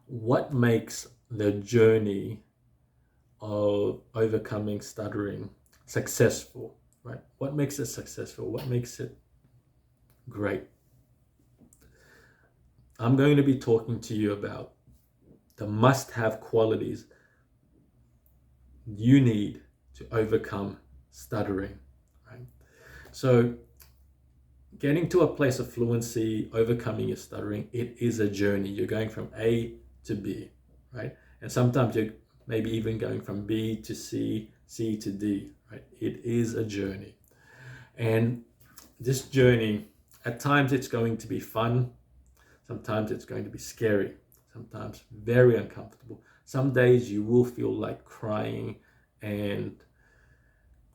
what makes the journey of overcoming stuttering successful, right? What makes it successful? What makes it great? I'm going to be talking to you about the must have qualities you need to overcome stuttering, right? So, getting to a place of fluency, overcoming your stuttering, it is a journey. You're going from A to B, right? And sometimes you're maybe even going from B to C, C to D, right? It is a journey. And this journey, at times it's going to be fun, sometimes it's going to be scary, sometimes very uncomfortable. Some days you will feel like crying and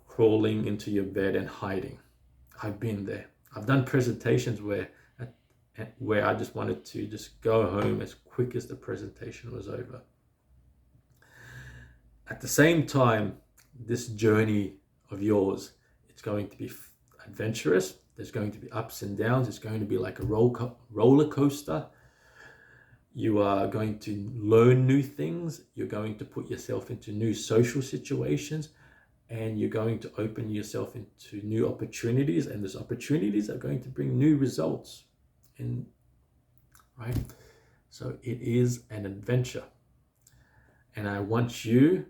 crawling into your bed and hiding. I've been there. I've done presentations where I just wanted to just go home as quick as the presentation was over. At the same time, this journey of yours, it's going to be adventurous. There's going to be ups and downs. It's going to be like a roller coaster. You are going to learn new things. You're going to put yourself into new social situations, and you're going to open yourself into new opportunities, and those opportunities are going to bring new results. And right, so it is an adventure, and I want you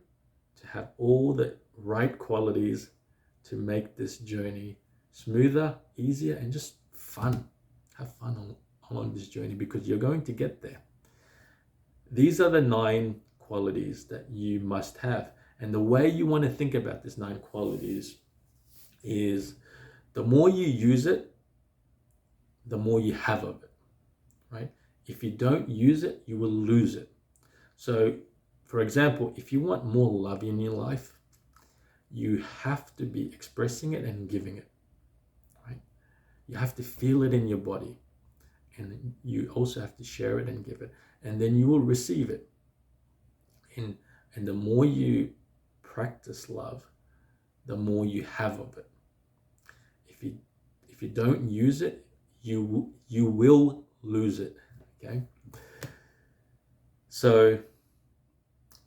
to have all the right qualities to make this journey smoother, easier, and just fun. Have fun along this journey, because you're going to get there. These are the 9 qualities that you must have. And the way you want to think about these 9 qualities is the more you use it, the more you have of it, right? If you don't use it, you will lose it. So, for example, if you want more love in your life, you have to be expressing it and giving it, right? You have to feel it in your body, and you also have to share it and give it, and then you will receive it. And the more you practice love, the more you have of it. If you don't use it, you will lose it. Okay. So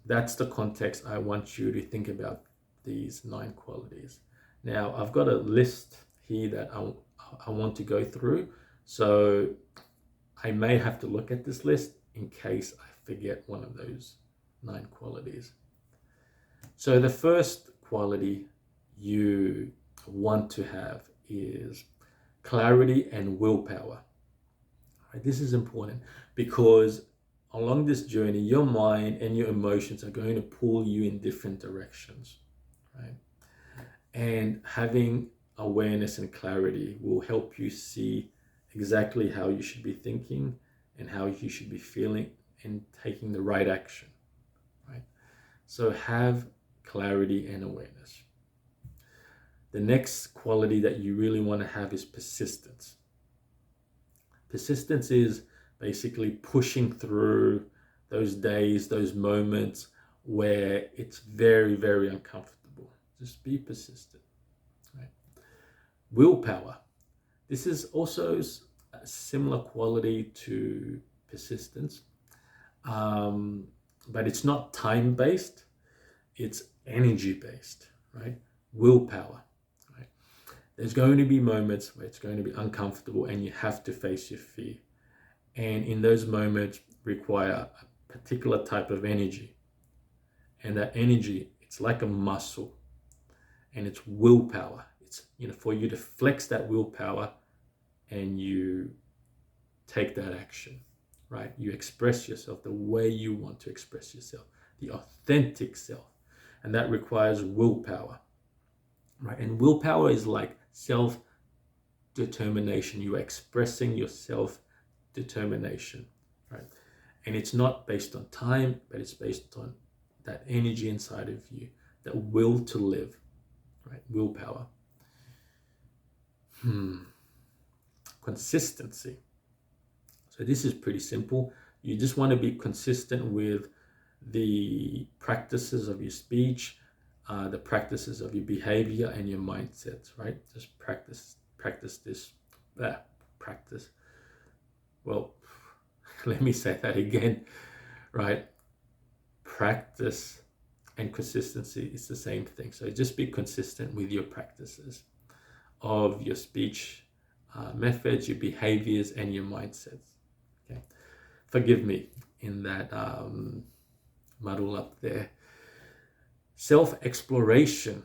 that's the context I want you to think about these 9 qualities. Now I've got a list here that I want to go through. So I may have to look at this list in case I forget one of those 9 qualities. So the first quality you want to have is clarity and willpower. Right? This is important because along this journey, your mind and your emotions are going to pull you in different directions, right? And having awareness and clarity will help you see exactly how you should be thinking and how you should be feeling and taking the right action, right? So have clarity and awareness. The next quality that you really want to have is persistence. Persistence is basically pushing through those days, those moments where it's very, very uncomfortable. Just be persistent, right? Willpower. This is also a similar quality to persistence, but it's not time-based, it's energy-based, right? Willpower, right? There's going to be moments where it's going to be uncomfortable and you have to face your fear. And in those moments require a particular type of energy. And that energy, it's like a muscle, and it's willpower. It's, for you to flex that willpower and you take that action, right? You express yourself the way you want to express yourself, the authentic self. And that requires willpower, right? And willpower is like self-determination. You're expressing your self-determination, right? And it's not based on time, but it's based on that energy inside of you, that will to live, right? Willpower. Consistency. So this is pretty simple. You just want to be consistent with the practices of your speech, the practices of your behavior and your mindsets, right? Just practice this. Practice. Well, let me say that again. right? Practice and consistency is the same thing. So just be consistent with your practices of your speech methods, your behaviors, and your mindsets. Okay, forgive me in that muddle up there. Self-exploration,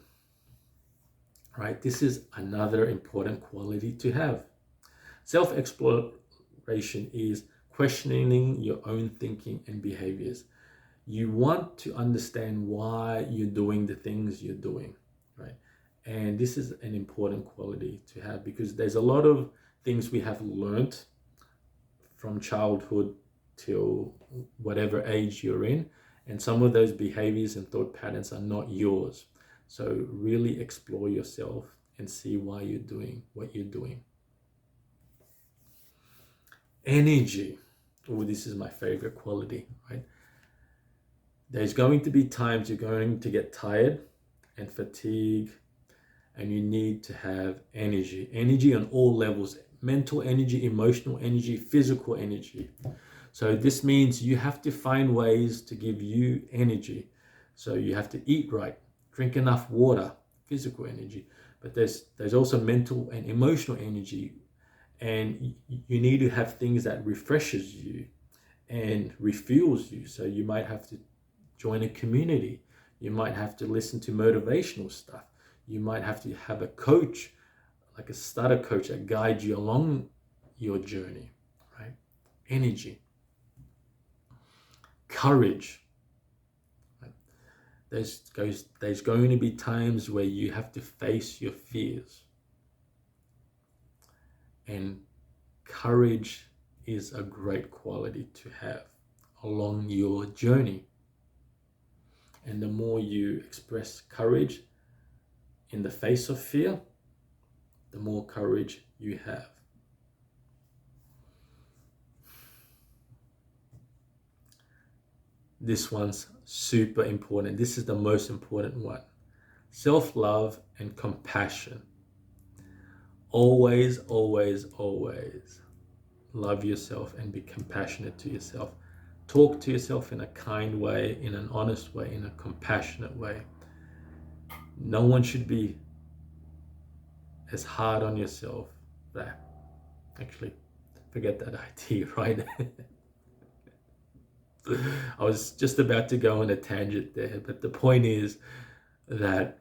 right? This is another important quality to have. Self-exploration is questioning your own thinking and behaviors. You want to understand why you're doing the things you're doing, right? And this is an important quality to have, because there's a lot of things we have learned from childhood till whatever age you're in, and some of those behaviors and thought patterns are not yours. So really explore yourself and see why you're doing what you're doing. Energy. Oh, this is my favorite quality, right? There's going to be times you're going to get tired and fatigue, and you need to have energy. Energy on all levels: mental energy, emotional energy, physical energy. So this means you have to find ways to give you energy. So you have to eat right, drink enough water, physical energy. But there's also mental and emotional energy, and you need to have things that refreshes you and refuels you. So you might have to join a community. You might have to listen to motivational stuff. You might have to have a coach, like a stutter coach, that guides you along your journey, right? Energy. Courage. Right? There's going to be times where you have to face your fears. And courage is a great quality to have along your journey. And the more you express courage in the face of fear, the more courage you have. This one's super important. This is the most important one. Self-love and compassion. Always, always, always love yourself and be compassionate to yourself. Talk to yourself in a kind way, in an honest way, in a compassionate way. No one should be as hard on yourself. That actually, forget that idea, right? I was just about to go on a tangent there, but the point is that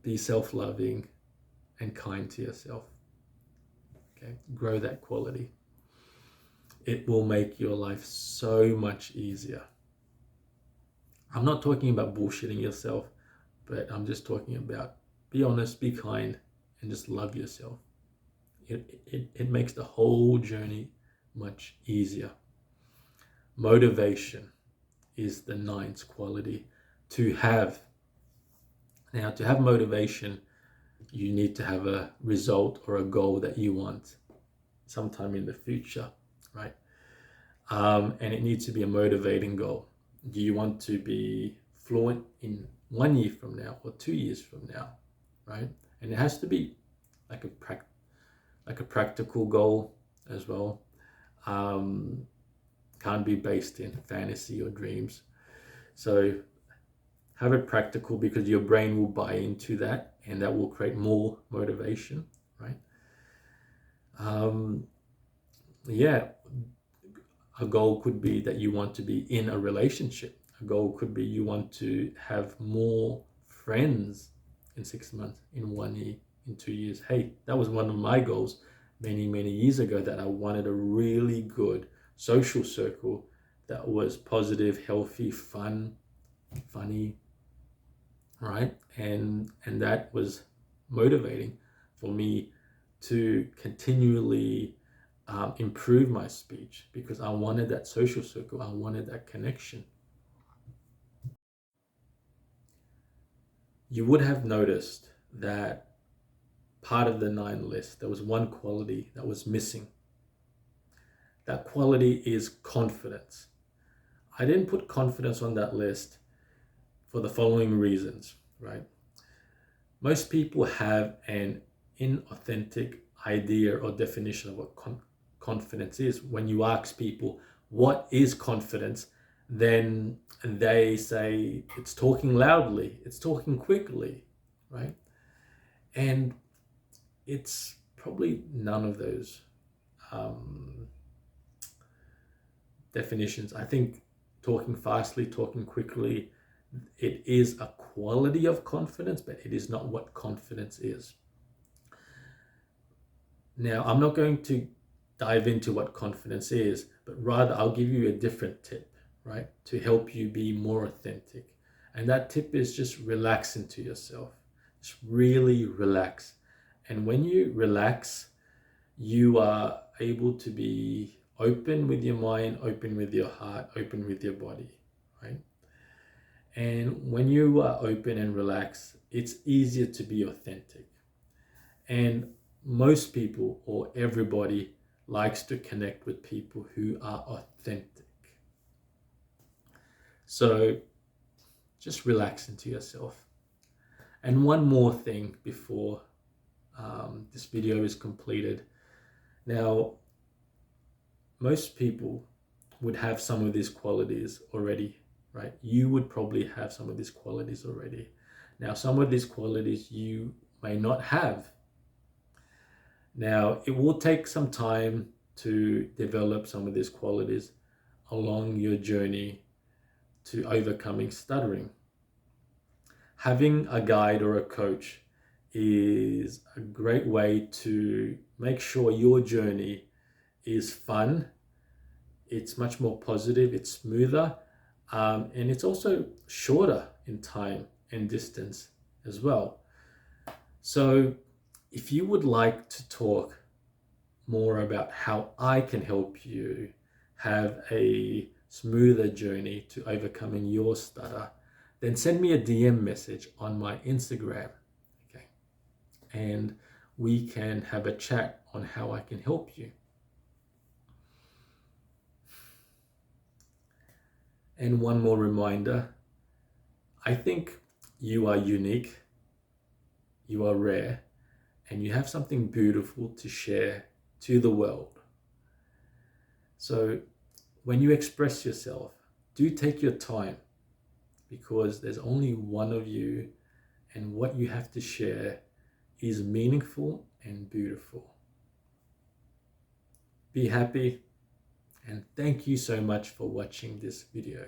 be self-loving and kind to yourself. Okay, grow that quality. It will make your life so much easier. I'm not talking about bullshitting yourself, but I'm just talking about be honest, be kind, and just love yourself. It makes the whole journey much easier. Motivation is the ninth quality to have. Now, to have motivation, you need to have a result or a goal that you want sometime in the future, right? And it needs to be a motivating goal. Do you want to be fluent in 1 year from now or 2 years from now, right? And it has to be like a practical goal as well. Can't be based in fantasy or dreams. So have it practical, because your brain will buy into that, and that will create more motivation, right? Yeah, a goal could be that you want to be in a relationship. A goal could be you want to have more friends in 6 months, in 1 year, in 2 years. Hey, that was one of my goals many, many years ago, that I wanted a really good social circle that was positive, healthy, fun, funny, right? And that was motivating for me to continually improve my speech, because I wanted that social circle. I wanted that connection. You would have noticed that part of the 9 list, there was one quality that was missing. That quality is confidence. I didn't put confidence on that list for the following reasons, right? Most people have an inauthentic idea or definition of what confidence is. When you ask people, what is confidence, then they say it's talking loudly, it's talking quickly, right? And it's probably none of those definitions. I think talking fastly, talking quickly, it is a quality of confidence, but it is not what confidence is. Now, I'm not going to dive into what confidence is, but rather I'll give you a different tip, right, to help you be more authentic. And that tip is just relax into yourself. Just really relax. And when you relax, you are able to be open with your mind, open with your heart, open with your body, right? And when you are open and relaxed, it's easier to be authentic. And most people, or everybody, likes to connect with people who are authentic. So just relax into yourself. And one more thing before this video is completed. Now, most people would have some of these qualities already, right? You would probably have some of these qualities already. Now, some of these qualities you may not have. Now, it will take some time to develop some of these qualities along your journey to overcoming stuttering. Having a guide or a coach is a great way to make sure your journey is fun, it's much more positive, it's smoother, and it's also shorter in time and distance as well. So if you would like to talk more about how I can help you have a smoother journey to overcoming your stutter, then send me a DM message on my Instagram, okay? And we can have a chat on how I can help you. And one more reminder, I think you are unique, you are rare, and you have something beautiful to share to the world. So when you express yourself, do take your time, because there's only one of you, and what you have to share is meaningful and beautiful. Be happy, and thank you so much for watching this video.